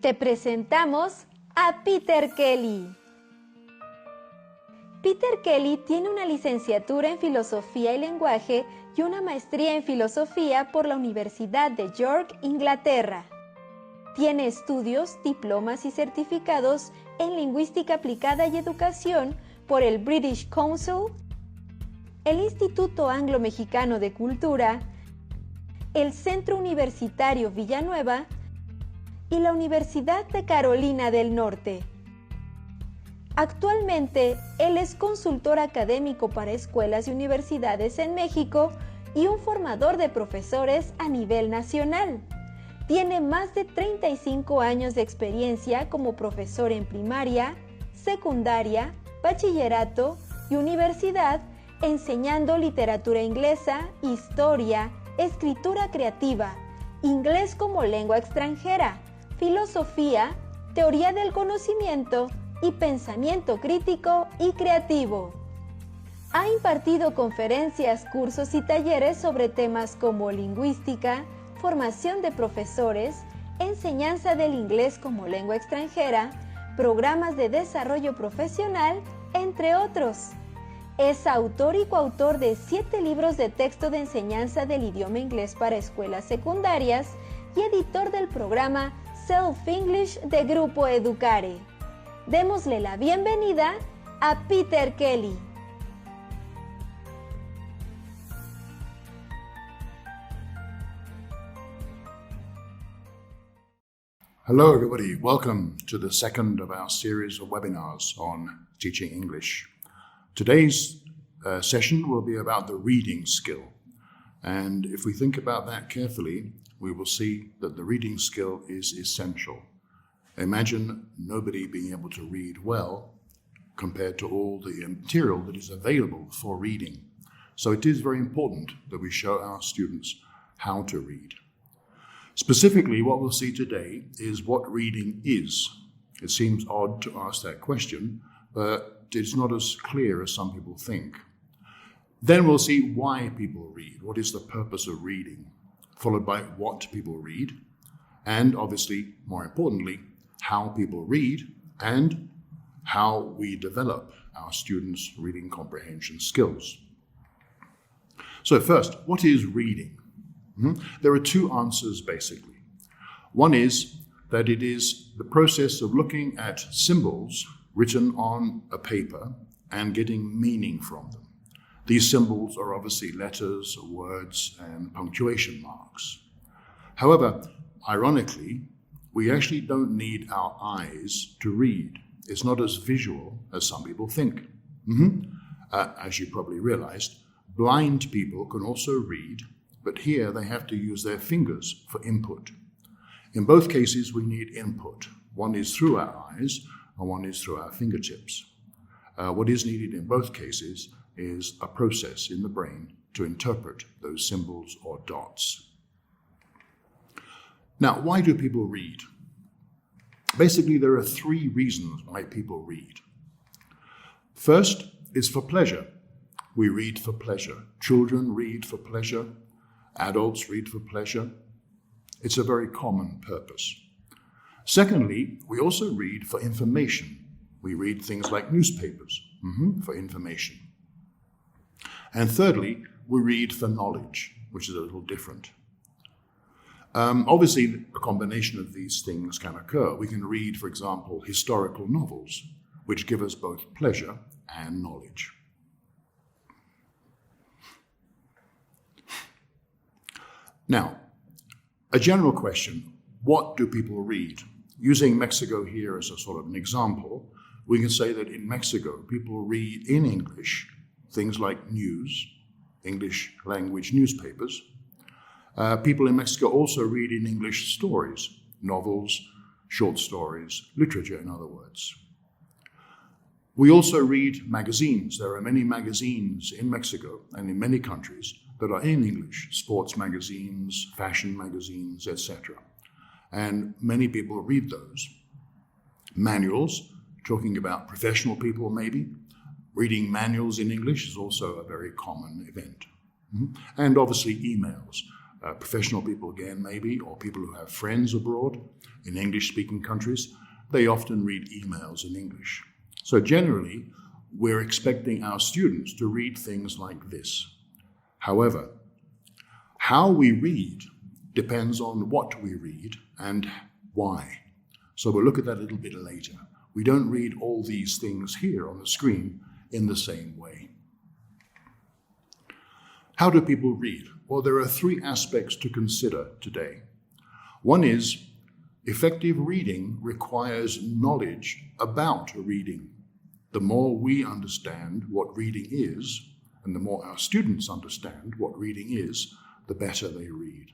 Te presentamos a Peter Kelly. Peter Kelly tiene una licenciatura en Filosofía y Lenguaje y una maestría en Filosofía por la Universidad de York, Inglaterra. Tiene estudios, diplomas y certificados en Lingüística Aplicada y Educación por el British Council, el Instituto Anglo-Mexicano de Cultura, el Centro Universitario Villanueva y la Universidad de Carolina del Norte. Actualmente, él es consultor académico para escuelas y universidades en México y un formador de profesores a nivel nacional. Tiene más de 35 años de experiencia como profesor en primaria, secundaria, bachillerato y universidad, enseñando literatura inglesa, historia, escritura creativa, inglés como lengua extranjera, filosofía, teoría del conocimiento y pensamiento crítico y creativo. Ha impartido conferencias, cursos y talleres sobre temas como lingüística, formación de profesores, enseñanza del inglés como lengua extranjera, programas de desarrollo profesional, entre otros. Es autor y coautor de 7 libros de texto de enseñanza del idioma inglés para escuelas secundarias y editor del programa Self-English de Grupo Educare. Démosle la bienvenida a Peter Kelly. Hello everybody, welcome to the second of our series of webinars on teaching English. Today's session will be about the reading skill, and if we think about that carefully, we will see that the reading skill is essential. Imagine nobody being able to read well compared to all the material that is available for reading. So it is very important that we show our students how to read. Specifically, what we'll see today is what reading is. It seems odd to ask that question, but it's not as clear as some people think. Then we'll see why people read, what is the purpose of reading, followed by what people read, and obviously, more importantly, how people read and how we develop our students' reading comprehension skills. So first, what is reading? There are two answers basically. One is that it is the process of looking at symbols written on a paper and getting meaning from them. These symbols are obviously letters, words, and punctuation marks. However, ironically, we actually don't need our eyes to read. It's not as visual as some people think. As you probably realized, blind people can also read, but here they have to use their fingers for input. In both cases, we need input. One is through our eyes, and one is through our fingertips. What is needed in both cases is a process in the brain to interpret those symbols or dots. Now, why do people read? Basically, there are 3 reasons why people read. First is for pleasure. We read for pleasure. Children read for pleasure. Adults read for pleasure. It's a very common purpose. Secondly, we also read for information. We read things like newspapers for information. And thirdly, we read for knowledge, which is a little different. Obviously, a combination of these things can occur. We can read, for example, historical novels, which give us both pleasure and knowledge. Now, a general question, what do people read? Using Mexico here as a sort of an example, we can say that in Mexico, people read in English things like news, English language newspapers. People in Mexico also read in English stories, novels, short stories, literature, in other words. We also read magazines. There are many magazines in Mexico and in many countries that are in English, sports magazines, fashion magazines, etc. And many people read those. Manuals, talking about professional people maybe, reading manuals in English is also a very common event. And obviously emails. professional people again maybe, or people who have friends abroad in English-speaking countries, they often read emails in English. So generally, we're expecting our students to read things like this. However, how we read depends on what we read and why. So we'll look at that a little bit later. We don't read all these things here on the screen in the same way. How do people read? Well, there are three aspects to consider today. One is effective reading requires knowledge about reading. The more we understand what reading is, and the more our students understand what reading is, the better they read.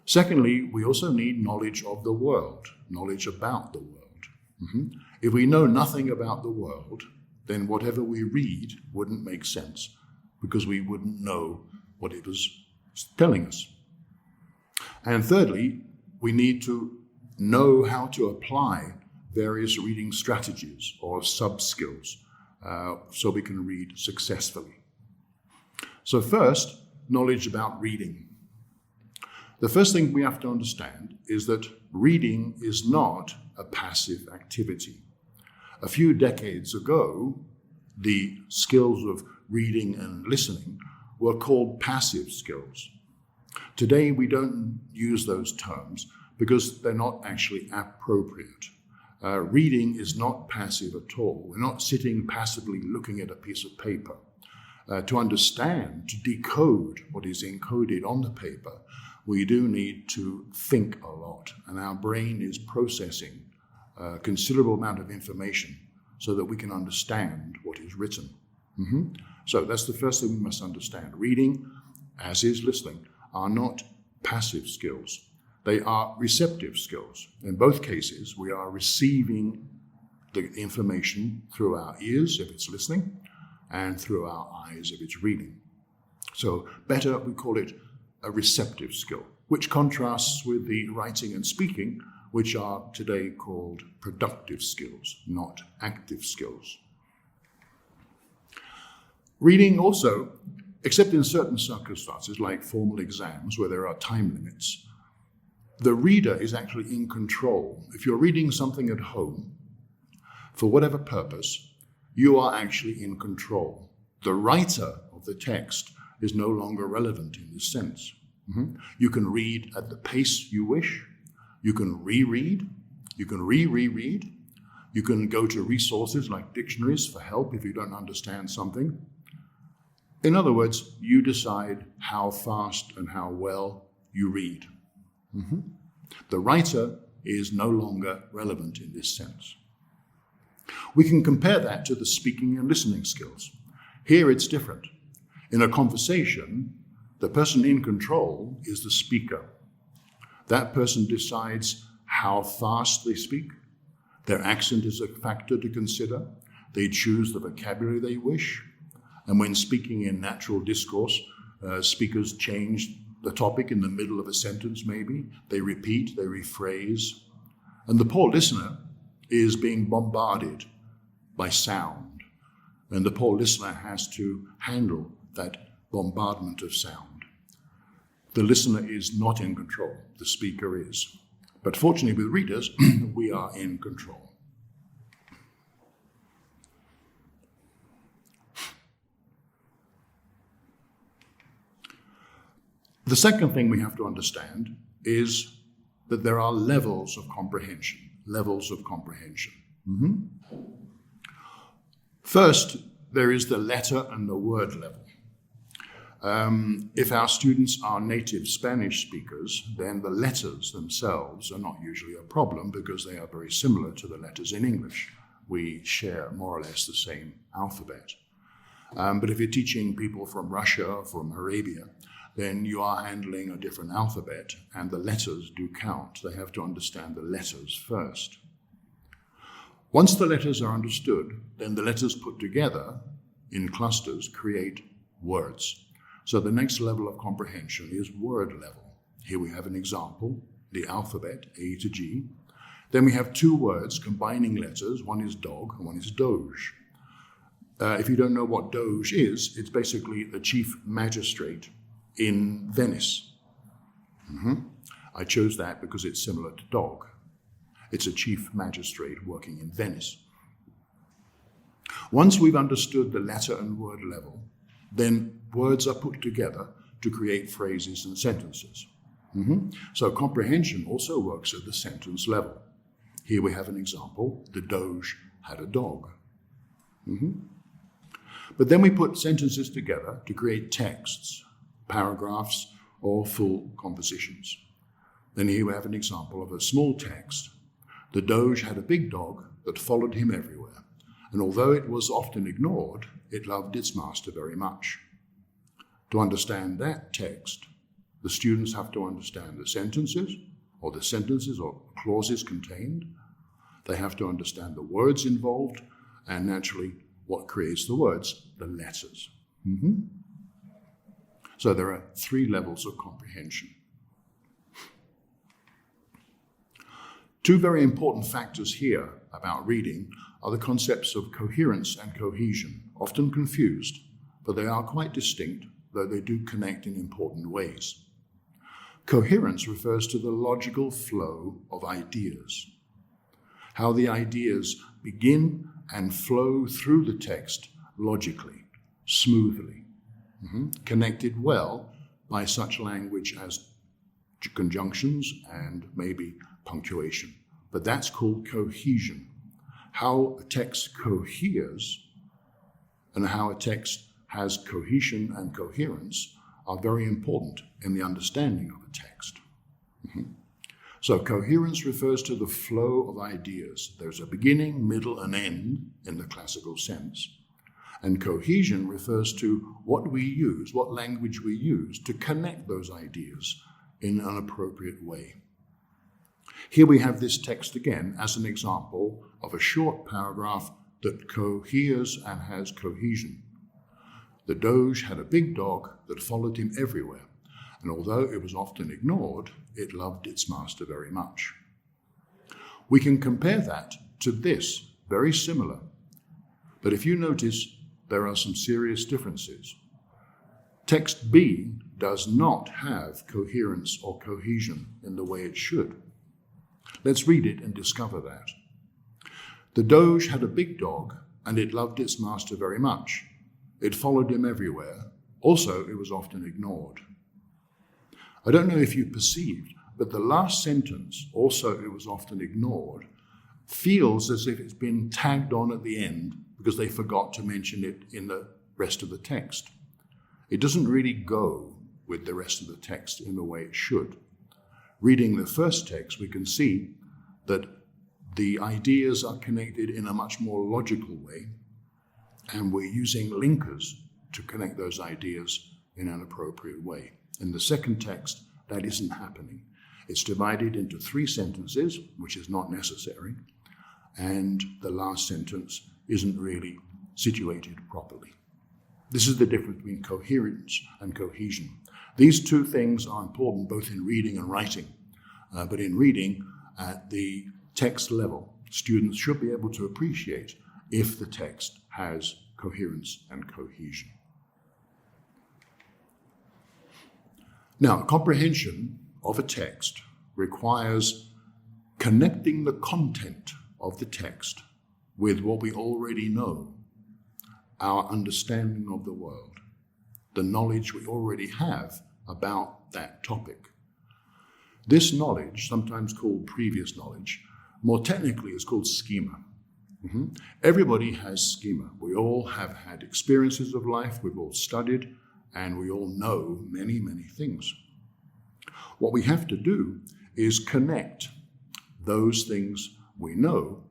Secondly, we also need knowledge of the world, knowledge about the world. If we know nothing about the world, then whatever we read wouldn't make sense, because we wouldn't know what it was telling us. And thirdly, we need to know how to apply various reading strategies or sub-skills so we can read successfully. So first, knowledge about reading. The first thing we have to understand is that reading is not a passive activity. A few decades ago, the skills of reading and listening were called passive skills. Today, we don't use those terms because they're not actually appropriate. Reading is not passive at all. We're not sitting passively looking at a piece of paper. To understand, to decode what is encoded on the paper, we do need to think a lot, and our brain is processing a considerable amount of information so that we can understand what is written. So that's the first thing we must understand. Reading, as is listening, are not passive skills. They are receptive skills. In both cases, we are receiving the information through our ears if it's listening, and through our eyes if it's reading. So better, we call it a receptive skill, which contrasts with the writing and speaking, which are today called productive skills, not active skills. Reading also, except in certain circumstances like formal exams where there are time limits, the reader is actually in control. If you're reading something at home, for whatever purpose, you are actually in control. The writer of the text is no longer relevant in this sense. You can read at the pace you wish. You can reread. You can reread. You can go to resources like dictionaries for help if you don't understand something. In other words, you decide how fast and how well you read. The writer is no longer relevant in this sense. We can compare that to the speaking and listening skills. Here it's different. In a conversation, the person in control is the speaker. That person decides how fast they speak. Their accent is a factor to consider. They choose the vocabulary they wish. And when speaking in natural discourse, speakers change the topic in the middle of a sentence maybe. They repeat, they rephrase. And the poor listener is being bombarded by sound. And the poor listener has to handle that bombardment of sound. The listener is not in control, the speaker is. But fortunately with readers, we are in control. The second thing we have to understand is that there are levels of comprehension. First, there is the letter and the word level. If our students are native Spanish speakers, then the letters themselves are not usually a problem because they are very similar to the letters in English. We share more or less the same alphabet. But if you're teaching people from Russia, from Arabia, then you are handling a different alphabet, and the letters do count. They have to understand the letters first. Once the letters are understood, then the letters put together in clusters create words. So the next level of comprehension is word level. Here we have an example, the alphabet, A to G. Then we have two words combining letters. One is dog and one is doge. If you don't know what doge is, it's basically the chief magistrate in Venice. I chose that because it's similar to dog. It's a chief magistrate working in Venice. Once we've understood the letter and word level, then words are put together to create phrases and sentences. So comprehension also works at the sentence level. Here we have an example: the Doge had a dog. But then we put sentences together to create texts, paragraphs, or full compositions. Then here we have an example of a small text. The Doge had a big dog that followed him everywhere, and although it was often ignored, it loved its master very much. To understand that text, the students have to understand the sentences or clauses contained. They have to understand the words involved, and naturally, what creates the words? The letters. So there are 3 levels of comprehension. 2 very important factors here about reading are the concepts of coherence and cohesion, often confused, but they are quite distinct, though they do connect in important ways. Coherence refers to the logical flow of ideas, how the ideas begin and flow through the text logically, smoothly, connected well by such language as conjunctions and maybe punctuation. But that's called cohesion. How a text coheres and how a text has cohesion and coherence are very important in the understanding of a text. So coherence refers to the flow of ideas. There's a beginning, middle, and end in the classical sense. And cohesion refers to what we use, what language we use to connect those ideas in an appropriate way. Here we have this text again as an example of a short paragraph that coheres and has cohesion. The Doge had a big dog that followed him everywhere, and although it was often ignored, it loved its master very much. We can compare that to this, very similar. But if you notice, there are some serious differences. Text B does not have coherence or cohesion in the way it should. Let's read it and discover that. The Doge had a big dog, and it loved its master very much. It followed him everywhere. Also, it was often ignored. I don't know if you perceived, but the last sentence, also it was often ignored, feels as if it's been tagged on at the end because they forgot to mention it in the rest of the text. It doesn't really go with the rest of the text in the way it should. Reading the first text, we can see that the ideas are connected in a much more logical way, and we're using linkers to connect those ideas in an appropriate way. In the second text, that isn't happening. It's divided into 3 sentences, which is not necessary, and the last sentence isn't really situated properly. This is the difference between coherence and cohesion. These 2 things are important both in reading and writing, but in reading at the text level, students should be able to appreciate if the text has coherence and cohesion. Now, comprehension of a text requires connecting the content of the text with what we already know, our understanding of the world, the knowledge we already have about that topic. This knowledge, sometimes called previous knowledge, more technically is called schema. Everybody has schema. We all have had experiences of life, we've all studied, and we all know many, many things. What we have to do is connect those things we know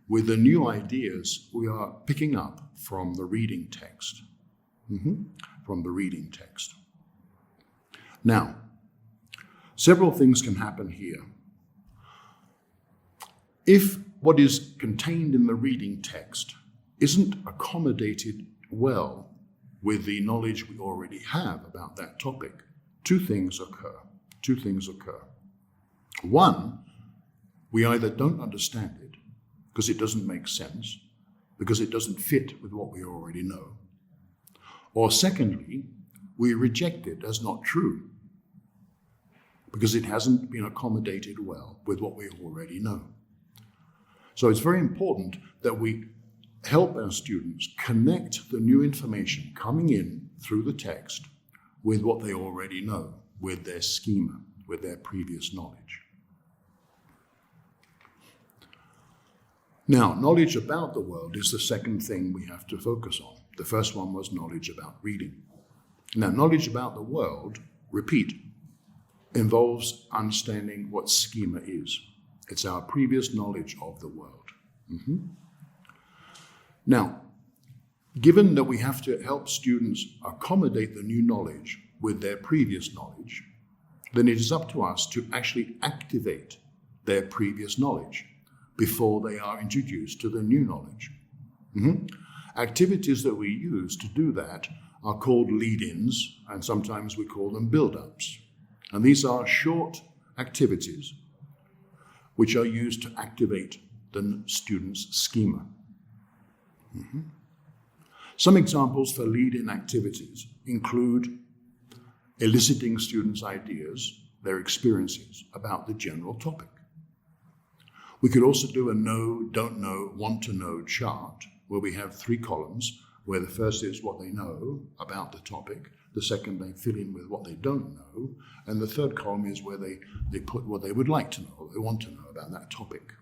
with the new ideas we are picking up from the reading text. From the reading text. Now, several things can happen here. If what is contained in the reading text isn't accommodated well with the knowledge we already have about that topic, 2 things occur. 2 things occur. One, we either don't understand it because it doesn't make sense, because it doesn't fit with what we already know. Or secondly, we reject it as not true because it hasn't been accommodated well with what we already know. So it's very important that we help our students connect the new information coming in through the text with what they already know, with their schema, with their previous knowledge. Now, knowledge about the world is the second thing we have to focus on. The first one was knowledge about reading. Now, knowledge about the world, repeat, involves understanding what schema is. It's our previous knowledge of the world. Now, given that we have to help students accommodate the new knowledge with their previous knowledge, then it is up to us to actually activate their previous knowledge before they are introduced to the new knowledge. Activities that we use to do that are called lead-ins, and sometimes we call them build-ups. And these are short activities which are used to activate the student's schema. Some examples for lead-in activities include eliciting students' ideas, their experiences about the general topic. We could also do a know, don't know, want to know chart where we have 3 columns, where the first is what they know about the topic, the second they fill in with what they don't know, and the third column is where they put what they would like to know, or they want to know about that topic.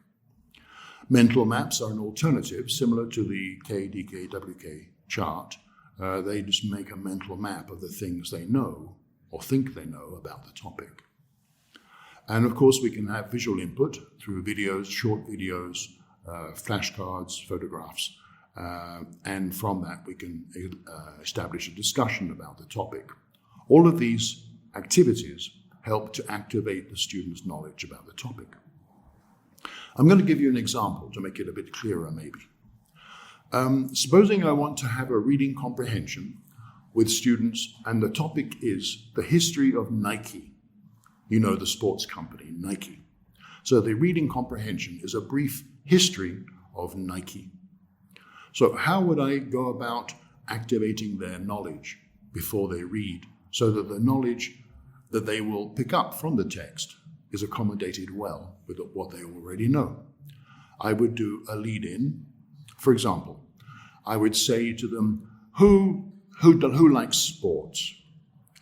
Mental maps are an alternative, similar to the KDK-WK chart. They just make a mental map of the things they know or think they know about the topic. And of course, we can have visual input through videos, short videos, flashcards, photographs, and from that we can establish a discussion about the topic. All of these activities help to activate the student's knowledge about the topic. I'm going to give you an example to make it a bit clearer, maybe. Supposing I want to have a reading comprehension with students, and the topic is the history of Nike. You know, the sports company, Nike. So the reading comprehension is a brief history of Nike. So how would I go about activating their knowledge before they read, so that the knowledge that they will pick up from the text is accommodated well with what they already know? I would do a lead-in. For example, I would say to them, who likes sports?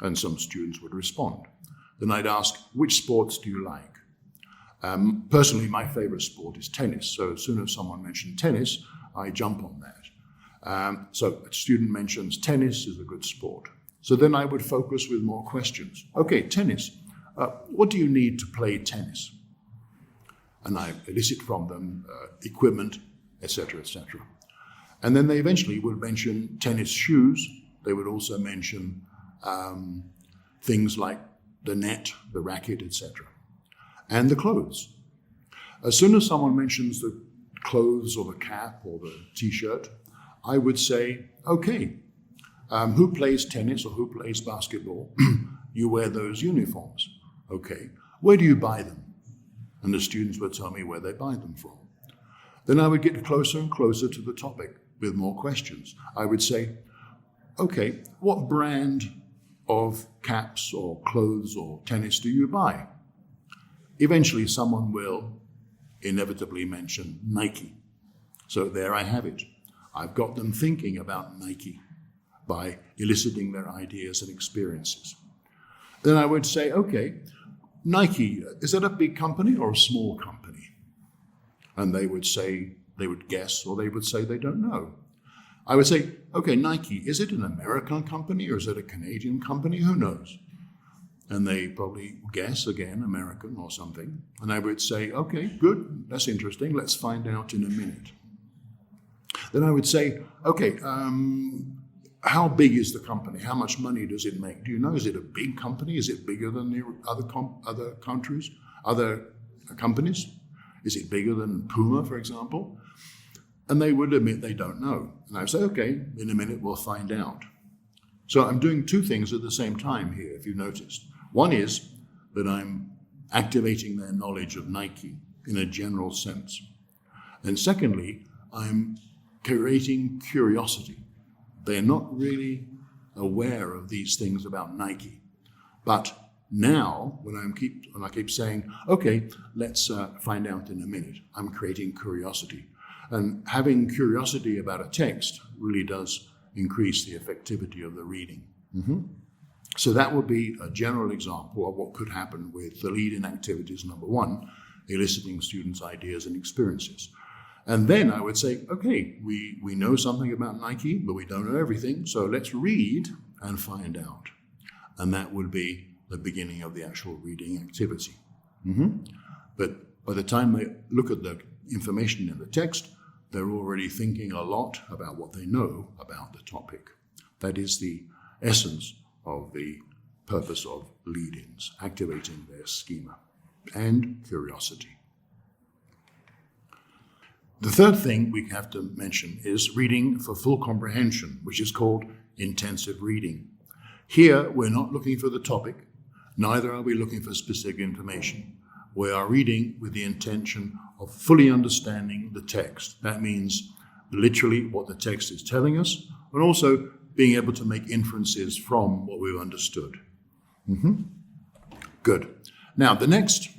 And some students would respond. Then I'd ask, which sports do you like? Personally, my favorite sport is tennis. So as soon as someone mentioned tennis, I jump on that. So a student mentions tennis is a good sport. So then I would focus with more questions. Okay, tennis. What do you need to play tennis? And I elicit from them equipment, etc., etc. And then they eventually would mention tennis shoes. They would also mention things like the net, the racket, etc. And the clothes. As soon as someone mentions the clothes or the cap or the t-shirt, I would say, okay, who plays tennis or who plays basketball? You wear those uniforms. Okay, where do you buy them? And the students would tell me where they buy them from. Then I would get closer and closer to the topic with more questions. I would say, okay, what brand of caps or clothes or tennis do you buy? Eventually someone will inevitably mention Nike. So there I have it. I've got them thinking about Nike by eliciting their ideas and experiences. Then I would say, okay, Nike, is that a big company or a small company? And they would say, they would guess, or they would say they don't know. I would say, okay, Nike, is it an American company or is it a Canadian company? Who knows? And they probably guess again, American or something. And I would say, okay, good, that's interesting. Let's find out in a minute. Then I would say, okay, how big is the company? How much money does it make? Do you know? Is it a big company? Is it bigger than the other countries, other companies? Is it bigger than Puma, for example? And they would admit they don't know. And I would say, okay, in a minute we'll find out. So I'm doing 2 things at the same time here, if you noticed. One is that I'm activating their knowledge of Nike in a general sense. And secondly, I'm creating curiosity. They're not really aware of these things about Nike, but Now, when I keep saying, okay, let's find out in a minute, I'm creating curiosity. And having curiosity about a text really does increase the effectivity of the reading. So that would be a general example of what could happen with the lead-in activities number 1, eliciting students' ideas and experiences. And then I would say, okay, we know something about Nike, but we don't know everything, so let's read and find out. And that would be the beginning of the actual reading activity. But by the time they look at the information in the text, they're already thinking a lot about what they know about the topic. That is the essence of the purpose of lead-ins, activating their schema and curiosity. The third thing we have to mention is reading for full comprehension, which is called intensive reading. Here, we're not looking for the topic, neither are we looking for specific information. We are reading with the intention of fully understanding the text. That means literally what the text is telling us, and also being able to make inferences from what we've understood. Good. Now, the next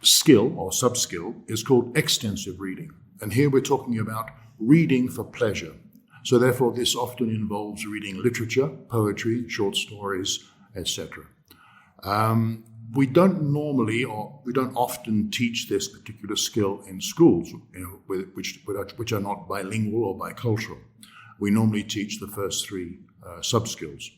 skill or sub-skill is called extensive reading. And here we're talking about reading for pleasure. So therefore, this often involves reading literature, poetry, short stories, etc. We don't often teach this particular skill in schools, which are not bilingual or bicultural. We normally teach the first 3 sub-skills.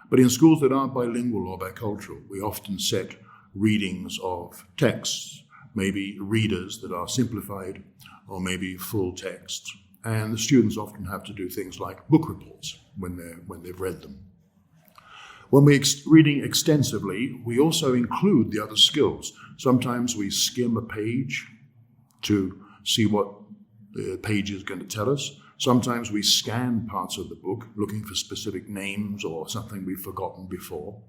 But in schools that are bilingual or bicultural, we often set readings of texts, maybe readers that are simplified, or maybe full texts. And the students often have to do things like book reports when they've read them. When we're reading extensively, we also include the other skills. Sometimes we skim a page to see what the page is going to tell us. Sometimes we scan parts of the book looking for specific names or something we've forgotten before.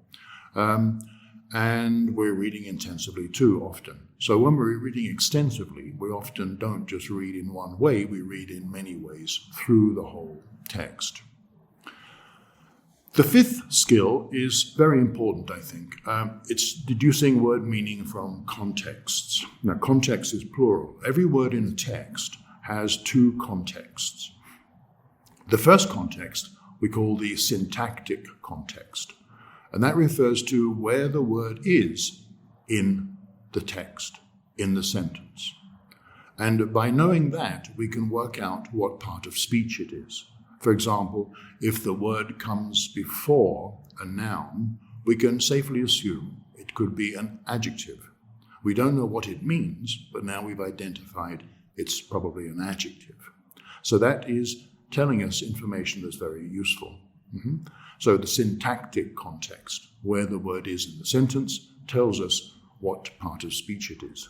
And we're reading intensively too often. So when we're reading extensively, we often don't just read in one way, we read in many ways through the whole text. The 5th skill is very important, I think. It's deducing word meaning from contexts. Now, context is plural. Every word in a text has 2 contexts. The first context we call the syntactic context, and that refers to where the word is in the text, in the sentence. And by knowing that, we can work out what part of speech it is. For example, if the word comes before a noun, we can safely assume it could be an adjective. We don't know what it means, but now we've identified it's probably an adjective. So that is telling us information that's very useful. So the syntactic context, where the word is in the sentence, tells us what part of speech it is.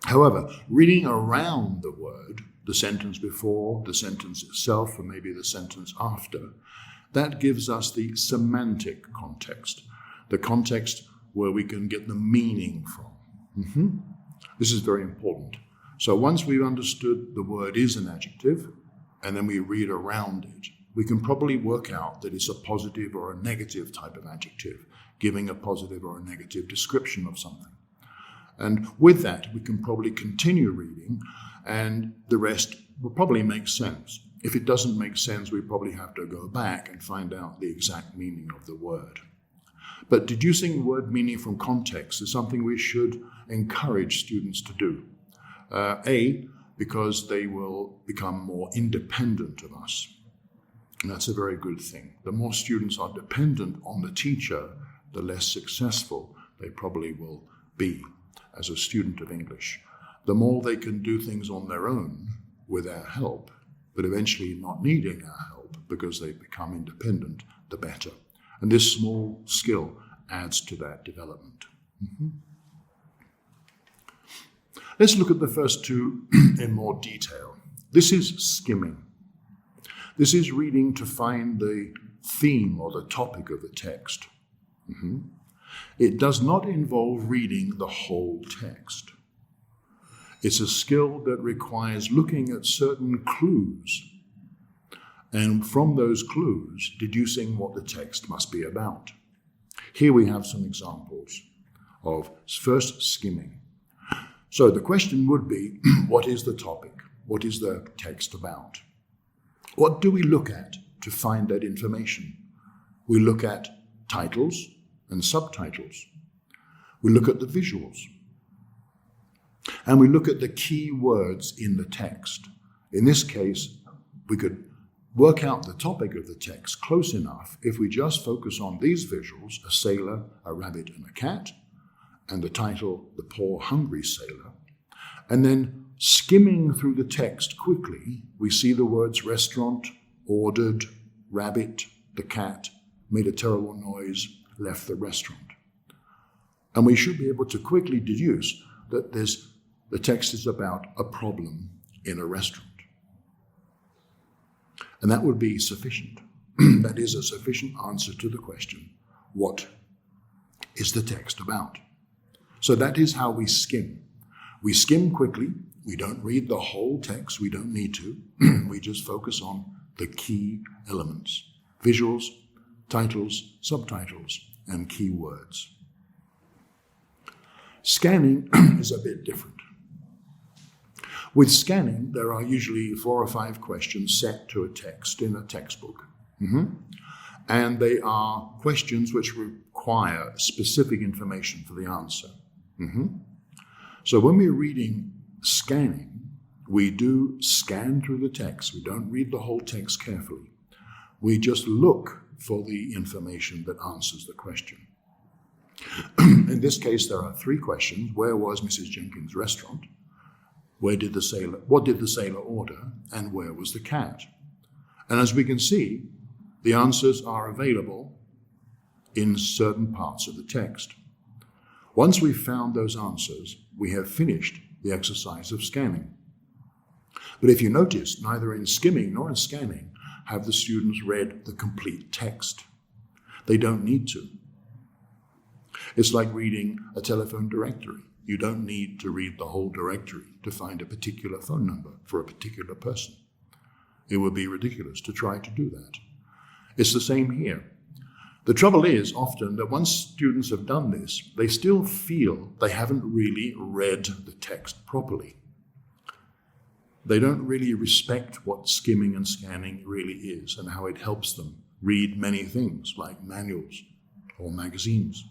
However, reading around the word, the sentence before, the sentence itself, or maybe the sentence after, that gives us the semantic context, the context where we can get the meaning from. This is very important. So once we've understood the word is an adjective, and then we read around it, we can probably work out that it's a positive or a negative type of adjective, giving a positive or a negative description of something. And with that, we can probably continue reading, and the rest will probably make sense. If it doesn't make sense, we probably have to go back and find out the exact meaning of the word. But deducing word meaning from context is something we should encourage students to do. Because they will become more independent of us. And that's a very good thing. The more students are dependent on the teacher, the less successful they probably will be as a student of English. The more they can do things on their own with our help, but eventually not needing our help because they become independent, the better. And this small skill adds to that development. Let's look at the first 2 in more detail. This is skimming. This is reading to find the theme or the topic of the text. It does not involve reading the whole text. It's a skill that requires looking at certain clues, and from those clues, deducing what the text must be about. Here we have some examples of first skimming. So the question would be, what is the topic? What is the text about? What do we look at to find that information? We look at titles and subtitles. We look at the visuals. And we look at the key words in the text. In this case, we could work out the topic of the text close enough if we just focus on these visuals, a sailor, a rabbit, and a cat, and the title, The Poor Hungry Sailor. And then skimming through the text quickly, we see the words restaurant, ordered, rabbit, the cat, made a terrible noise, left the restaurant. And we should be able to quickly deduce that the text is about a problem in a restaurant. And that would be sufficient. That is a sufficient answer to the question, what is the text about? So that is how we skim. We skim quickly. We don't read the whole text. We don't need to. We just focus on the key elements, visuals, titles, subtitles, and key words. Scanning is a bit different. With scanning, there are usually 4 or 5 questions set to a text in a textbook. And they are questions which require specific information for the answer. So when we're reading scanning, we do scan through the text. We don't read the whole text carefully. We just look for the information that answers the question. In this case, there are 3 questions. Where was Mrs. Jenkins' restaurant? What did the sailor order? And where was the cat? And as we can see, the answers are available in certain parts of the text. Once we've found those answers, we have finished the exercise of scanning. But if you notice, neither in skimming nor in scanning have the students read the complete text. They don't need to. It's like reading a telephone directory. You don't need to read the whole directory to find a particular phone number for a particular person. It would be ridiculous to try to do that. It's the same here. The trouble is often that once students have done this, they still feel they haven't really read the text properly. They don't really respect what skimming and scanning really is and how it helps them read many things like manuals or magazines.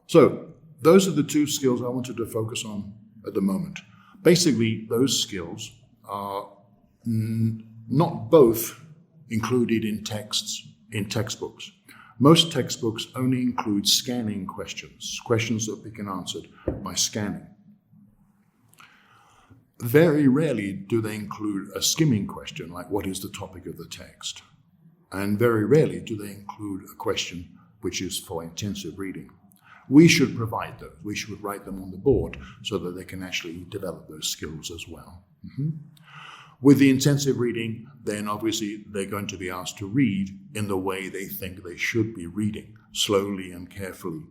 So those are the 2 skills I wanted to focus on at the moment. Basically, those skills are not both included in textbooks. Most textbooks only include scanning questions that we can answer by scanning. Very rarely do they include a skimming question, like what is the topic of the text? And very rarely do they include a question which is for intensive reading. We should provide those. We should write them on the board so that they can actually develop those skills as well. With the intensive reading, then obviously they're going to be asked to read in the way they think they should be reading, slowly and carefully.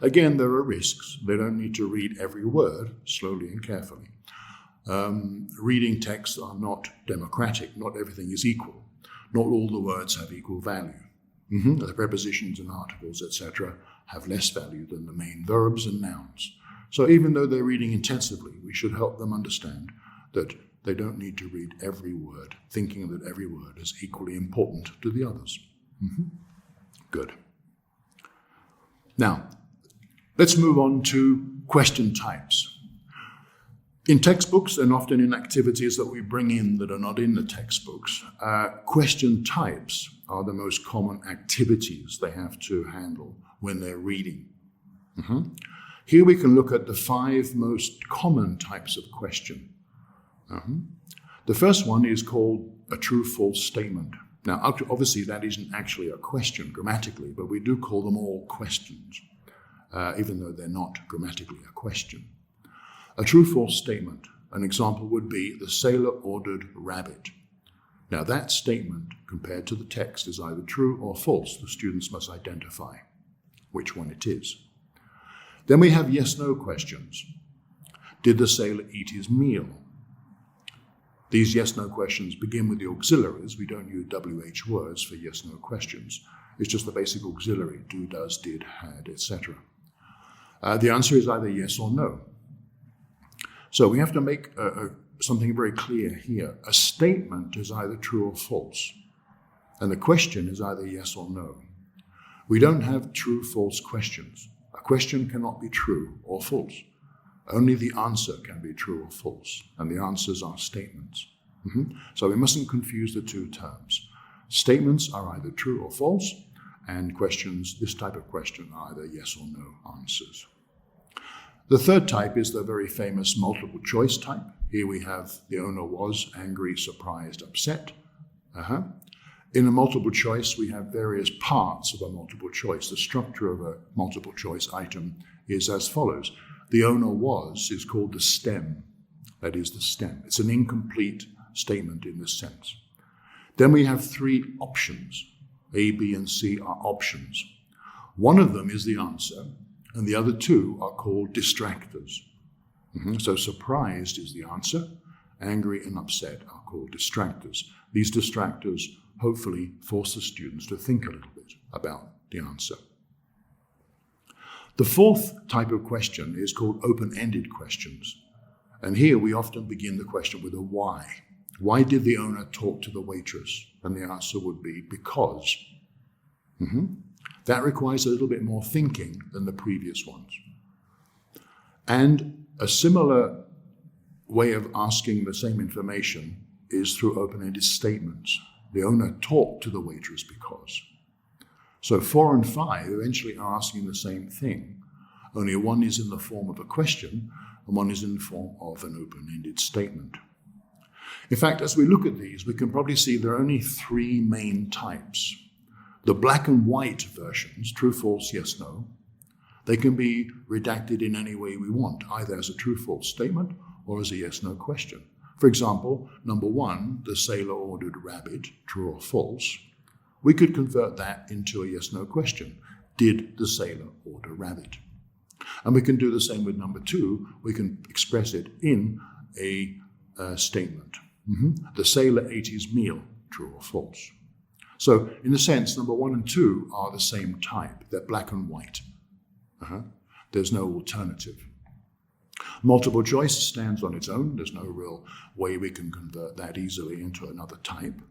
Again, there are risks. They don't need to read every word slowly and carefully. Reading texts are not democratic. Not everything is equal. Not all the words have equal value. The prepositions and articles, etc., have less value than the main verbs and nouns. So even though they're reading intensively, we should help them understand that they don't need to read every word, thinking that every word is equally important to the others. Good. Now, let's move on to question types. In textbooks and often in activities that we bring in that are not in the textbooks, question types are the most common activities they have to handle when they're reading. Here we can look at the 5 most common types of question. The first one is called a true-false statement. Now, obviously that isn't actually a question grammatically, but we do call them all questions, even though they're not grammatically a question. A true-false statement, an example would be, the sailor ordered rabbit. Now that statement, compared to the text, is either true or false. The students must identify which one it is. Then we have yes-no questions. Did the sailor eat his meal? These yes-no questions begin with the auxiliaries. We don't use WH words for yes-no questions. It's just the basic auxiliary, do, does, did, had, etc. The answer is either yes or no. So we have to make something very clear here. A statement is either true or false, and the question is either yes or no. We don't have true-false questions. A question cannot be true or false. Only the answer can be true or false, and the answers are statements. So we mustn't confuse the two terms. Statements are either true or false, and questions, this type of question, are either yes or no answers. The third type is the very famous multiple choice type. Here we have the owner was angry, surprised, upset. In a multiple choice, we have various parts of a multiple choice. The structure of a multiple choice item is as follows. The owner was is called the stem. That is the stem. It's an incomplete statement in this sense. Then we have three options. A, B, and C are options. One of them is the answer, and the other two are called distractors. So surprised is the answer. Angry and upset are called distractors. These distractors hopefully force the students to think a little bit about the answer. The fourth type of question is called open-ended questions. And here we often begin the question with a why. Why did the owner talk to the waitress? And the answer would be because. That requires a little bit more thinking than the previous ones. And a similar way of asking the same information is through open-ended statements. The owner talked to the waitress because. So 4 and 5 eventually are asking the same thing, only one is in the form of a question and one is in the form of an open-ended statement. In fact, as we look at these, we can probably see there are only 3 main types. The black and white versions, true, false, yes, no, they can be redacted in any way we want, either as a true, false statement or as a yes, no question. For example, number 1, the sailor ordered rabbit, true or false. We could convert that into a yes, no question. Did the sailor order rabbit? And we can do the same with number 2. We can express it in a statement. The sailor ate his meal, true or false. So in a sense, number 1 and 2 are the same type. They're black and white. There's no alternative. Multiple choice stands on its own. There's no real way we can convert that easily into another type.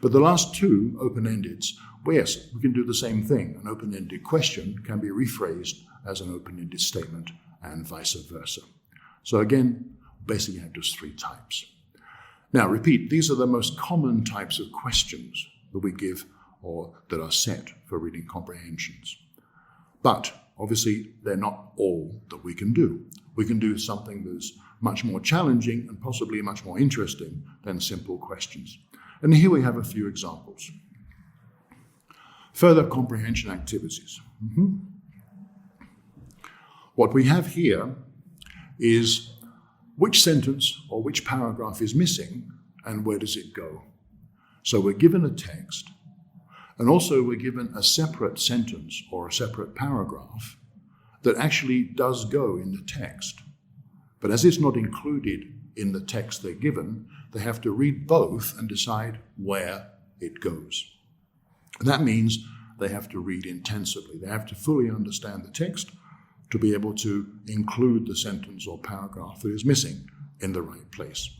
But the last 2, open-endeds, well, yes, we can do the same thing. An open-ended question can be rephrased as an open-ended statement and vice versa. So again, basically have just 3 types. Now, repeat, these are the most common types of questions that we give or that are set for reading comprehensions. But obviously, they're not all that we can do. We can do something that's much more challenging and possibly much more interesting than simple questions. And here we have a few examples. Further comprehension activities. What we have here is which sentence or which paragraph is missing and where does it go. So we're given a text, and also we're given a separate sentence or a separate paragraph that actually does go in the text. But as it's not included in the text they're given, they have to read both and decide where it goes. And that means they have to read intensively. They have to fully understand the text to be able to include the sentence or paragraph that is missing in the right place.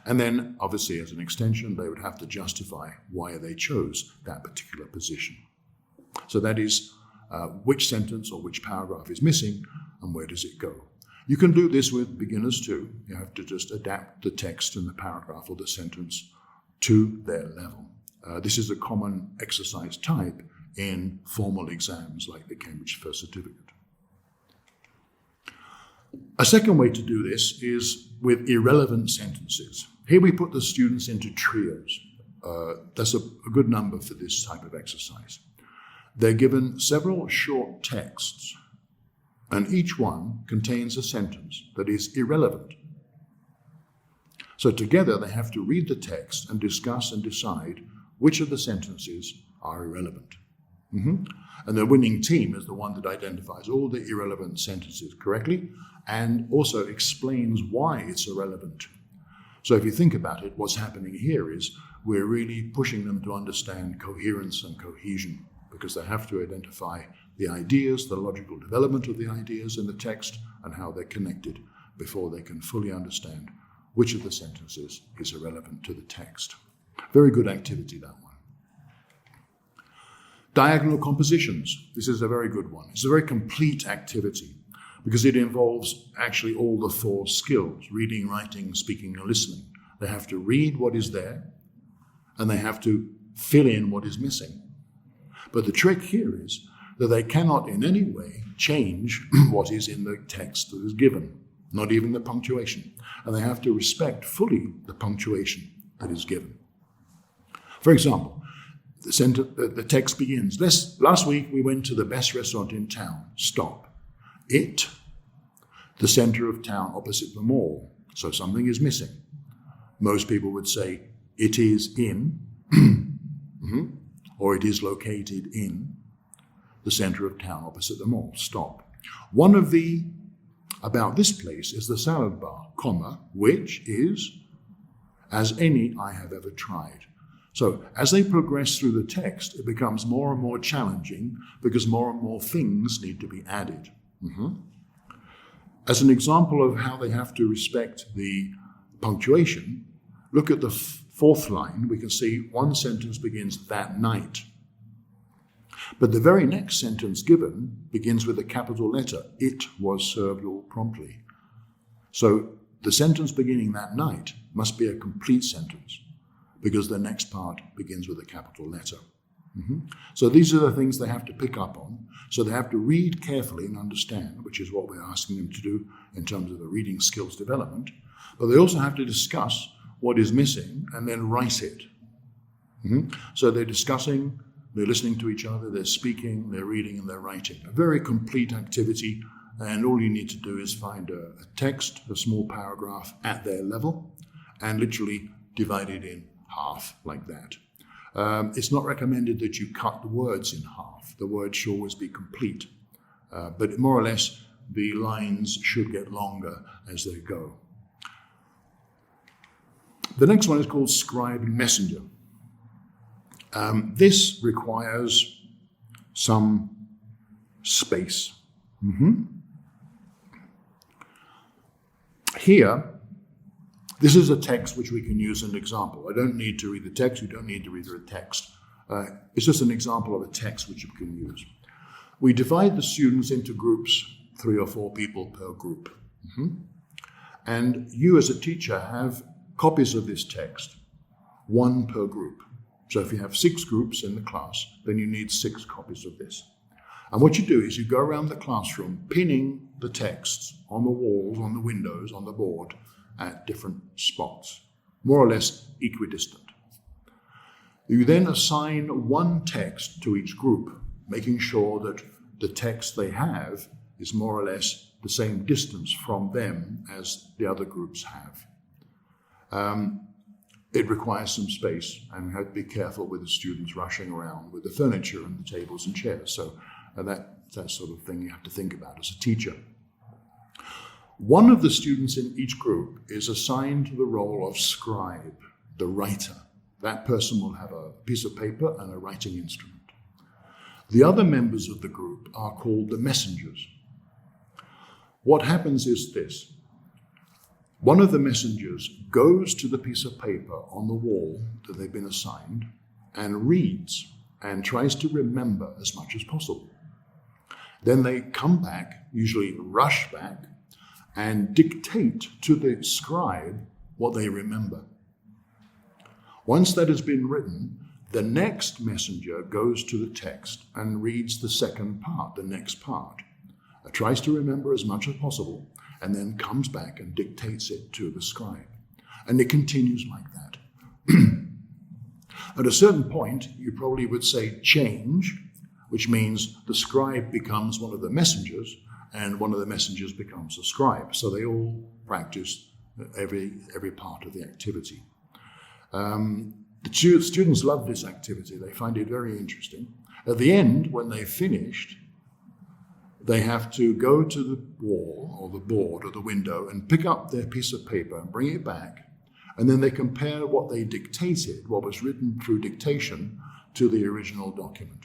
And then, obviously, as an extension, they would have to justify why they chose that particular position. So that is which sentence or which paragraph is missing and where does it go. You can do this with beginners too. You have to just adapt the text and the paragraph or the sentence to their level. This is a common exercise type in formal exams like the Cambridge First Certificate. A second way to do this is with irrelevant sentences. Here we put the students into trios. That's a good number for this type of exercise. They're given several short texts, and each one contains a sentence that is irrelevant. So together they have to read the text and discuss and decide which of the sentences are irrelevant. And the winning team is the one that identifies all the irrelevant sentences correctly and also explains why it's irrelevant. So if you think about it, what's happening here is we're really pushing them to understand coherence and cohesion, because they have to identify the ideas, the logical development of the ideas in the text, and how they're connected before they can fully understand which of the sentences is irrelevant to the text. Very good activity, that one. Diagonal compositions. This is a very good one. It's a very complete activity because it involves actually all the four skills: reading, writing, speaking, and listening. They have to read what is there, and they have to fill in what is missing. But the trick here is that they cannot in any way change what is in the text that is given, not even the punctuation. And they have to respect fully the punctuation that is given. For example, the text begins, last week we went to the best restaurant in town. Stop. It, the center of town opposite the mall. So something is missing. Most people would say, it is in, or it is located in the center of town opposite the mall. Stop. One of the about this place is the salad bar, comma, which is as any I have ever tried. So as they progress through the text, it becomes more and more challenging because more and more things need to be added. As an example of how they have to respect the punctuation, look at the fourth line. We can see one sentence begins that night. But the very next sentence given begins with a capital letter. It was served all promptly. So the sentence beginning that night must be a complete sentence because the next part begins with a capital letter. So these are the things they have to pick up on. So they have to read carefully and understand, which is what we're asking them to do in terms of the reading skills development. But they also have to discuss what is missing and then write it. So they're discussing, they're listening to each other, they're speaking, they're reading, and they're writing. A very complete activity, and all you need to do is find a text, a small paragraph at their level, and literally divide it in half like that. It's not recommended that you cut the words in half. The words should always be complete. But more or less, the lines should get longer as they go. The next one is called Scribe Messenger. This requires some space. Here, this is a text which we can use as an example. I don't need to read the text. You don't need to read the text. It's just an example of a text which you can use. We divide the students into groups, 3 or 4 people per group. And you as a teacher have copies of this text, 1 per group. So if you have 6 groups in the class, then you need 6 copies of this. And what you do is you go around the classroom pinning the texts on the walls, on the windows, on the board at different spots, more or less equidistant. You then assign 1 text to each group, making sure that the text they have is more or less the same distance from them as the other groups have. It requires some space, and we have to be careful with the students rushing around with the furniture and the tables and chairs. So that sort of thing you have to think about as a teacher. One of the students in each group is assigned to the role of scribe, the writer. That person will have a piece of paper and a writing instrument. The other members of the group are called the messengers. What happens is this. One of the messengers goes to the piece of paper on the wall that they've been assigned and reads and tries to remember as much as possible. Then they come back, usually rush back, and dictate to the scribe what they remember. Once that has been written, the next messenger goes to the text and reads the second part, the next part, tries to remember as much as possible, and then comes back and dictates it to the scribe. And it continues like that. At a certain point, you probably would say change, which means the scribe becomes one of the messengers, and one of the messengers becomes a scribe. So they all practice every part of the activity. The students love this activity. They find it very interesting. At the end, when they've finished, they have to go to the wall or the board or the window and pick up their piece of paper and bring it back And then they compare what they dictated, what was written through dictation, to the original document.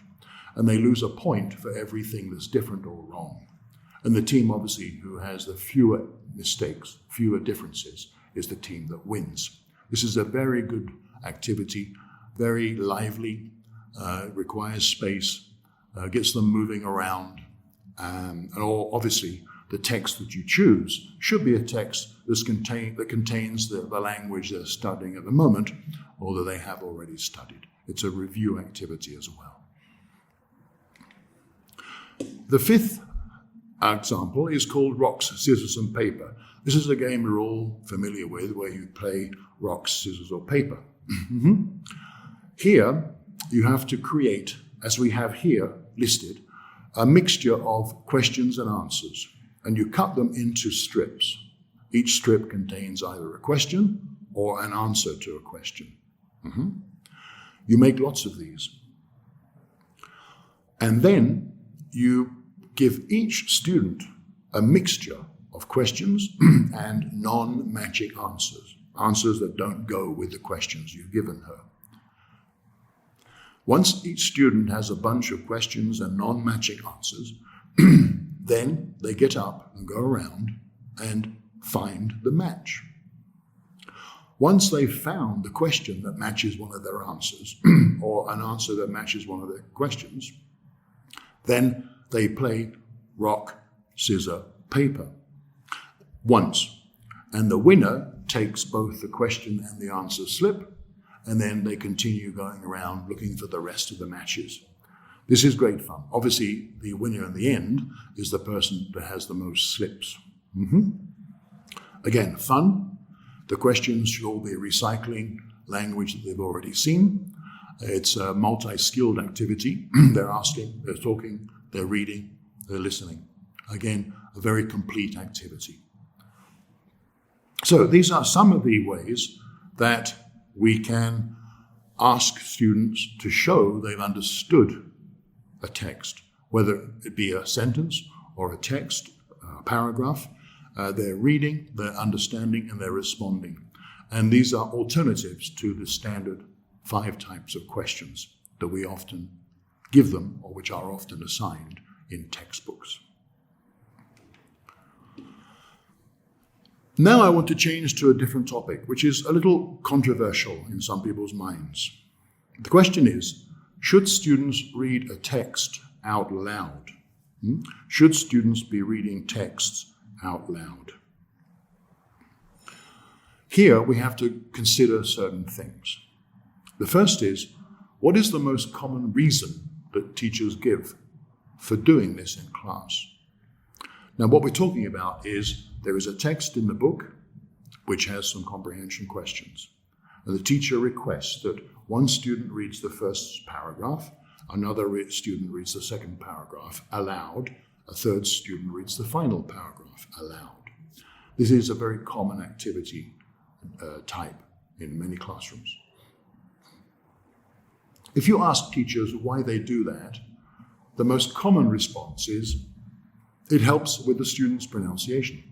And they lose a point for everything that's different or wrong. And the team, obviously, who has the fewer mistakes, fewer differences, is the team that wins. This is a very good activity, very lively, requires space, gets them moving around, and obviously the text that you choose should be a text that contains the language they're studying at the moment, or that they have already studied. It's a review activity as well. The fifth example is called Rocks, Scissors and Paper. This is a game we're all familiar with, where you play rocks, scissors, or paper. Here, you have to create, as we have here listed, a mixture of questions and answers, and you cut them into strips. Each strip contains either a question or an answer to a question. You make lots of these. And then you give each student a mixture of questions and non-matching answers that don't go with the questions you've given her. Once each student has a bunch of questions and non-matching answers, then they get up and go around and find the match. Once they've found the question that matches one of their answers, or an answer that matches one of their questions, then they play rock, scissors, paper once. And the winner takes both the question and the answer slip, and then they continue going around looking for the rest of the matches. This is great fun. Obviously, the winner in the end is the person that has the most slips. Again, fun. The questions should all be recycling language that they've already seen. It's a multi-skilled activity. They're asking, they're talking, they're reading, they're listening. Again, a very complete activity. So these are some of the ways that we can ask students to show they've understood a text, whether it be a sentence or a text, a paragraph. They're reading, they're understanding, and they're responding. And these are alternatives to the standard 5 types of questions that we often give them, or which are often assigned in textbooks. Now I want to change to a different topic, which is a little controversial in some people's minds. The question is, should students read a text out loud? Should students be reading texts out loud? Here we have to consider certain things. The first is, what is the most common reason that teachers give for doing this in class? Now, what we're talking about is there is a text in the book which has some comprehension questions. And the teacher requests that one student reads the first paragraph, another student reads the second paragraph aloud, a third student reads the final paragraph aloud. This is a very common activity type in many classrooms. If you ask teachers why they do that, the most common response is, it helps with the student's pronunciation.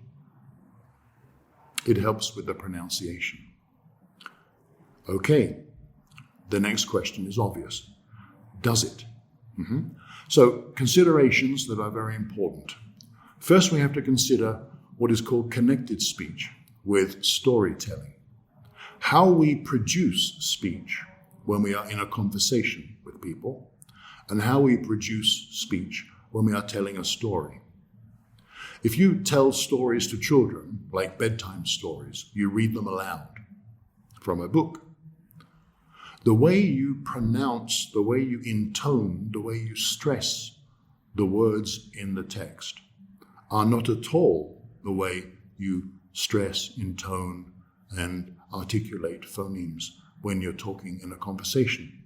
It helps with the pronunciation. Okay, the next question is obvious. Does it? So, considerations that are very important. First, we have to consider what is called connected speech with storytelling. How we produce speech when we are in a conversation with people, and how we produce speech when we are telling a story. If you tell stories to children, like bedtime stories, you read them aloud from a book. The way you pronounce, the way you intone, the way you stress the words in the text are not at all the way you stress, intone, and articulate phonemes when you're talking in a conversation.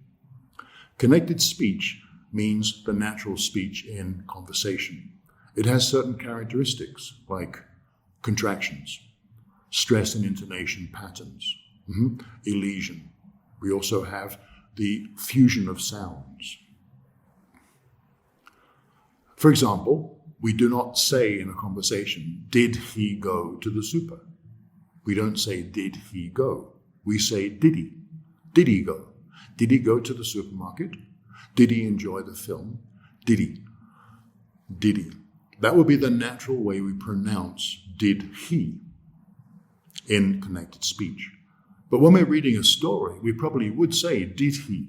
Connected speech means the natural speech in conversation. It has certain characteristics like contractions, stress and intonation patterns, elision. We also have the fusion of sounds. For example, we do not say in a conversation, did he go to the super? We don't say, did he go? we say did he? Did he go? Did he go to the supermarket? Did he enjoy the film? Did he? Did he? That would be the natural way we pronounce did he in connected speech. But when we're reading a story, we probably would say did he.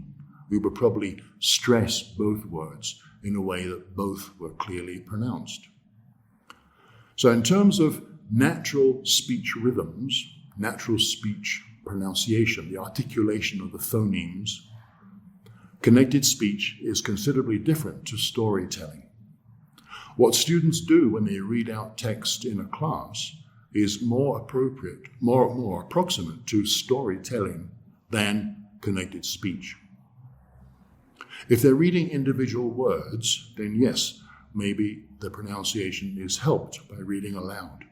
We would probably stress both words in a way that both were clearly pronounced. So in terms of natural speech rhythms, natural speech pronunciation, the articulation of the phonemes, connected speech is considerably different to storytelling. What students do when they read out text in a class is more appropriate, more approximate to storytelling than connected speech. If they're reading individual words, then yes, maybe the pronunciation is helped by reading aloud.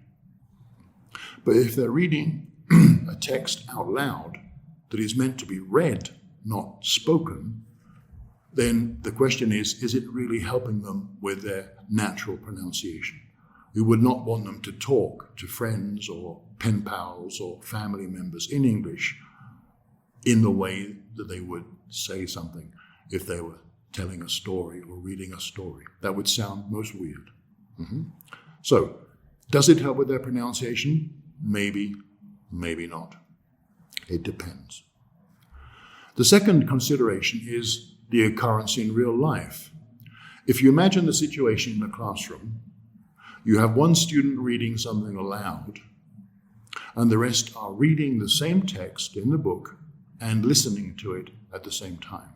But if they're reading a text out loud that is meant to be read, not spoken, then the question is it really helping them with their natural pronunciation? We would not want them to talk to friends or pen pals or family members in English in the way that they would say something if they were telling a story or reading a story. That would sound most weird. So, does it help with their pronunciation? Maybe, maybe not. It depends. The second consideration is the occurrence in real life. If you imagine the situation in the classroom, you have one student reading something aloud, and the rest are reading the same text in the book and listening to it at the same time.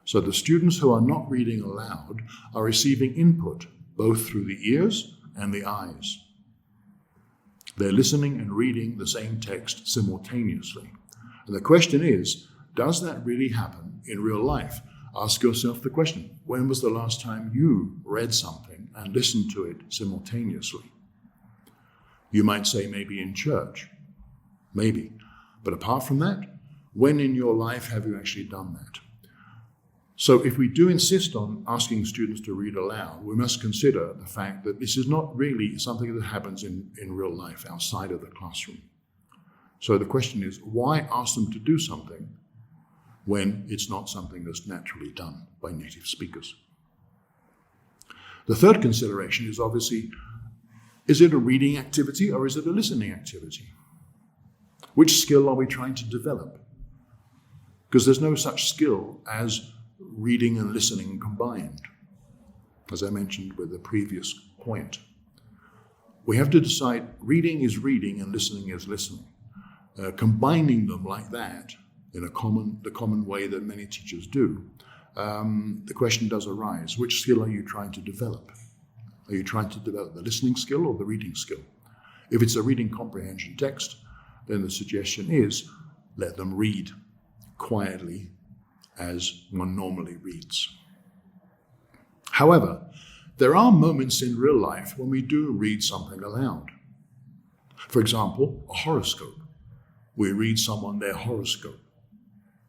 So the students who are not reading aloud are receiving input both through the ears and the eyes. They're listening and reading the same text simultaneously. And the question is, does that really happen in real life? Ask yourself the question, when was the last time you read something and listened to it simultaneously? You might say maybe in church, maybe. But apart from that, when in your life have you actually done that? So if we do insist on asking students to read aloud, we must consider the fact that this is not really something that happens in real life outside of the classroom. So the question is, why ask them to do something when it's not something that's naturally done by native speakers? The third consideration is obviously, is it a reading activity or is it a listening activity? Which skill are we trying to develop? Because there's no such skill as reading and listening combined, as I mentioned with the previous point. We have to decide reading is reading and listening is listening. Combining them like that in the common way that many teachers do, the question does arise, which skill are you trying to develop? Are you trying to develop the listening skill or the reading skill? If it's a reading comprehension text, then the suggestion is let them read quietly as one normally reads. However, there are moments in real life when we do read something aloud. For example, a horoscope. We read someone their horoscope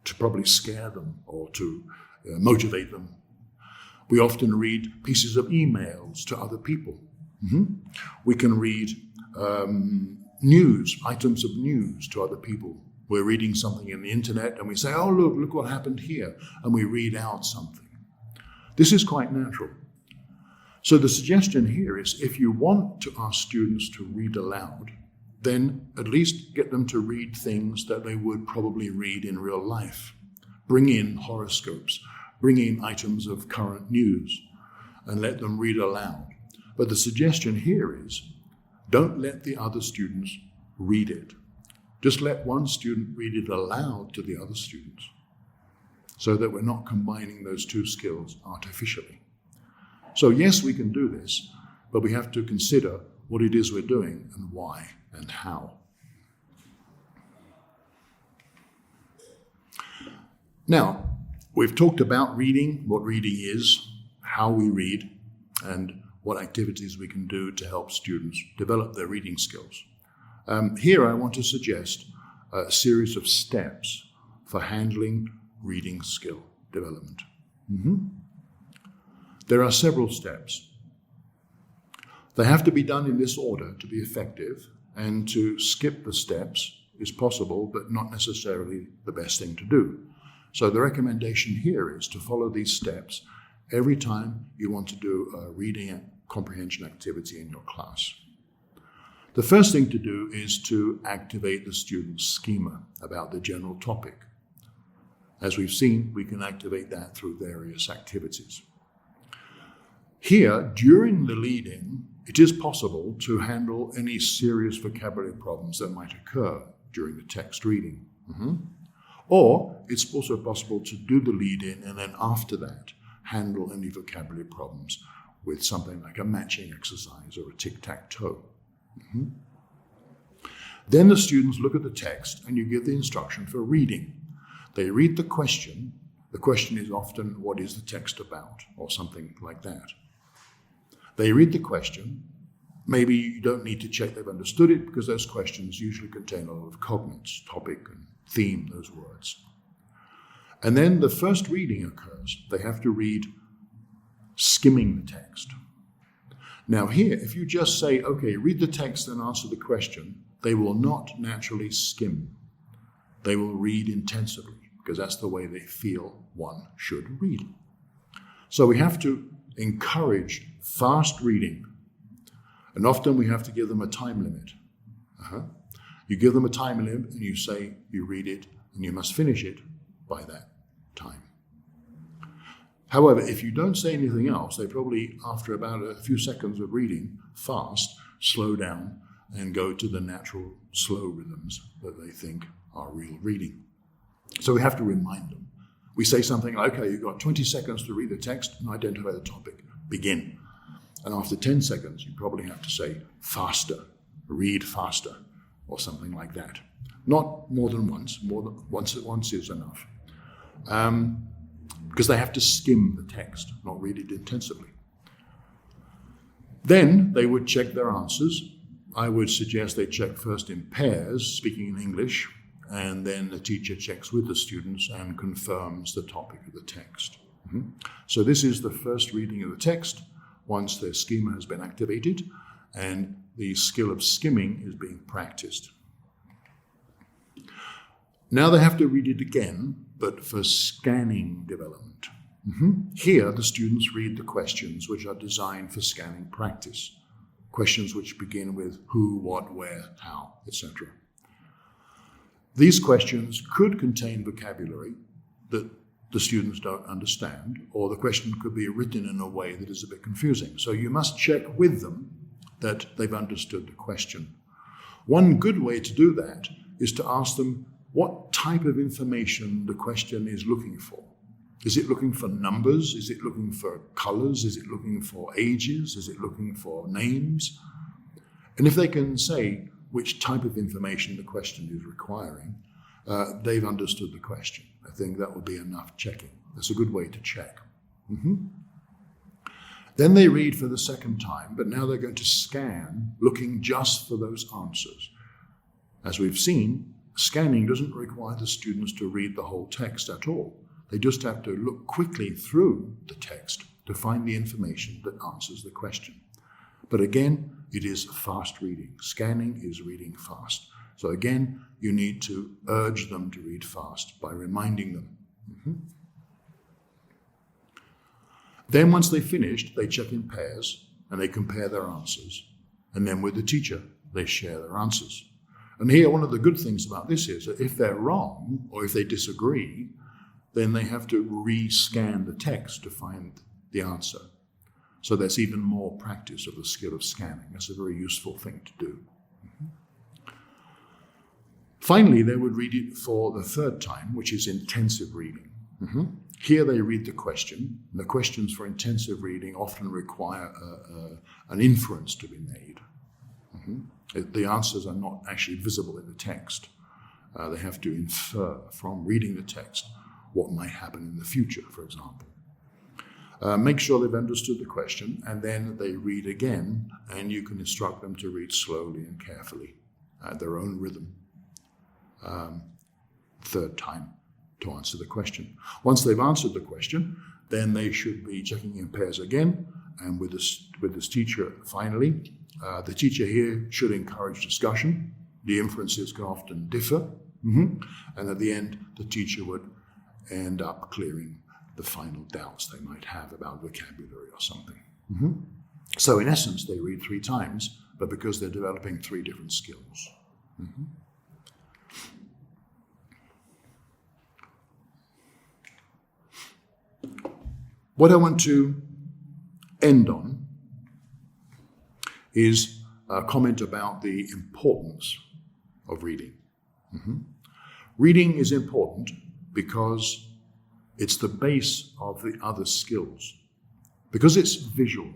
to probably scare them or to motivate them. We often read pieces of emails to other people. We can read news, items of news to other people. We're reading something in the internet and we say, oh, look what happened here. And we read out something. This is quite natural. So the suggestion here is if you want to ask students to read aloud, then at least get them to read things that they would probably read in real life. Bring in horoscopes, bring in items of current news, and let them read aloud. But the suggestion here is, don't let the other students read it. Just let one student read it aloud to the other students, so that we're not combining those two skills artificially. So yes, we can do this, but we have to consider what it is we're doing and why and how. Now, we've talked about reading, what reading is, how we read, and what activities we can do to help students develop their reading skills. Here I want to suggest a series of steps for handling reading skill development. There are several steps. They have to be done in this order to be effective, and to skip the steps is possible, but not necessarily the best thing to do. So the recommendation here is to follow these steps every time you want to do a reading and comprehension activity in your class. The first thing to do is to activate the student's schema about the general topic. As we've seen, we can activate that through various activities. Here, during the lead-in, it is possible to handle any serious vocabulary problems that might occur during the text reading. Or it's also possible to do the lead-in and then after that handle any vocabulary problems with something like a matching exercise or a tic-tac-toe. Then the students look at the text and you give the instruction for reading. They read the question. The question is often, what is the text about? Or something like that. They read the question. Maybe you don't need to check they've understood it because those questions usually contain a lot of cognates, topic and theme, those words. And then the first reading occurs. They have to read skimming the text. Now here, if you just say, okay, read the text and answer the question, they will not naturally skim. They will read intensively because that's the way they feel one should read. So we have to encourage fast reading. And often we have to give them a time limit. You give them a time limit and you say you read it and you must finish it by that time. However, if you don't say anything else, they probably, after about a few seconds of reading fast, slow down and go to the natural slow rhythms that they think are real reading. So we have to remind them. We say something like, okay, you've got 20 seconds to read the text and identify the topic. Begin. And after 10 seconds, you probably have to say faster, read faster, or something like that. Not more than once. More than once is enough. Because they have to skim the text, not read it intensively. Then they would check their answers. I would suggest they check first in pairs, speaking in English, and then the teacher checks with the students and confirms the topic of the text. So this is the first reading of the text once their schema has been activated and the skill of skimming is being practiced. Now they have to read it again, but for scanning development. Here, the students read the questions which are designed for scanning practice. Questions which begin with who, what, where, how, etc. These questions could contain vocabulary that the students don't understand, or the question could be written in a way that is a bit confusing. So you must check with them that they've understood the question. One good way to do that is to ask them what type of information the question is looking for. Is it looking for numbers? Is it looking for colors? Is it looking for ages? Is it looking for names? And if they can say which type of information the question is requiring, they've understood the question. I think that would be enough checking. That's a good way to check. Then they read for the second time, but now they're going to scan, looking just for those answers. As we've seen, scanning doesn't require the students to read the whole text at all. They just have to look quickly through the text to find the information that answers the question. But again, it is fast reading. Scanning is reading fast. So again, you need to urge them to read fast by reminding them. Then once they've finished, they check in pairs and they compare their answers. And then with the teacher, they share their answers. And here, one of the good things about this is that if they're wrong or if they disagree, then they have to re-scan the text to find the answer. So there's even more practice of the skill of scanning. That's a very useful thing to do. Finally, they would read it for the third time, which is intensive reading. Here they read the question. The questions for intensive reading often require an inference to be made. The answers are not actually visible in the text. They have to infer from reading the text what might happen in the future, for example. Make sure they've understood the question, and then they read again, and you can instruct them to read slowly and carefully at their own rhythm. Third time to answer the question. Once they've answered the question, then they should be checking in pairs again, and with this teacher finally. The teacher here should encourage discussion. The inferences can often differ. And at the end, the teacher would end up clearing the final doubts they might have about vocabulary or something. So in essence, they read 3 times, but because they're developing 3 different skills. What I want to end on is a comment about the importance of reading. Reading is important because it's the base of the other skills. Because it's visual,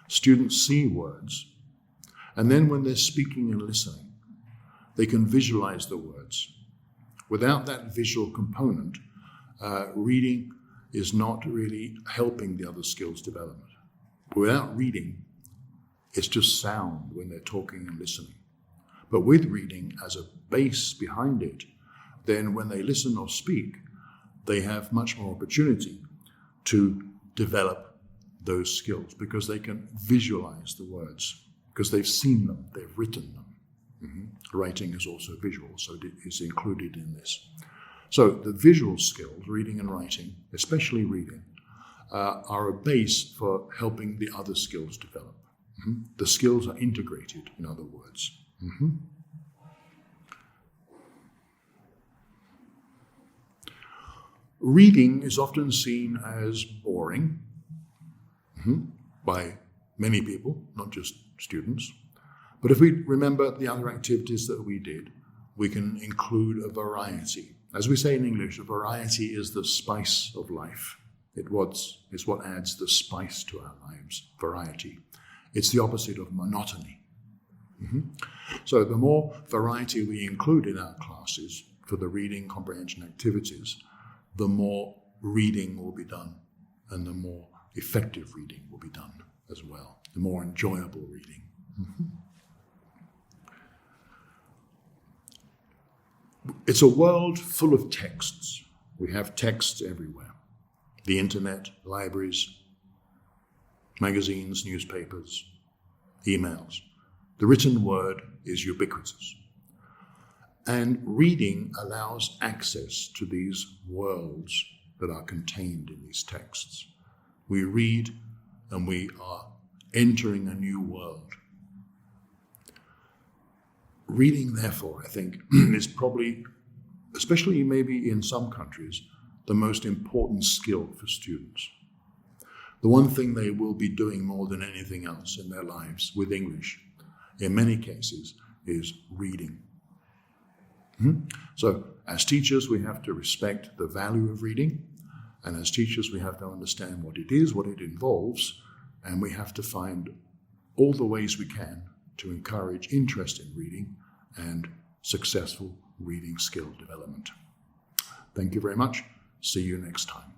students see words, and then when they're speaking and listening, they can visualize the words. Without that visual component, reading is not really helping the other skills development. Without reading, it's just sound when they're talking and listening. But with reading as a base behind it, then when they listen or speak, they have much more opportunity to develop those skills because they can visualize the words, because they've seen them, they've written them. Writing is also visual, so it is included in this. So the visual skills, reading and writing, especially reading, are a base for helping the other skills develop. The skills are integrated, in other words. Reading is often seen as boring by many people, not just students. But if we remember the other activities that we did, we can include a variety. As we say in English, a variety is the spice of life. It's what adds the spice to our lives, variety. It's the opposite of monotony. So the more variety we include in our classes for the reading comprehension activities, the more reading will be done, and the more effective reading will be done as well, the more enjoyable reading. It's a world full of texts. We have texts everywhere. The internet, libraries, magazines, newspapers, emails. The written word is ubiquitous. And reading allows access to these worlds that are contained in these texts. We read and we are entering a new world. Reading, therefore, I think, is probably, especially maybe in some countries, the most important skill for students. The one thing they will be doing more than anything else in their lives with English, in many cases, is reading. So, as teachers, we have to respect the value of reading, and as teachers, we have to understand what it is, what it involves, and we have to find all the ways we can to encourage interest in reading and successful reading skill development. Thank you very much. See you next time.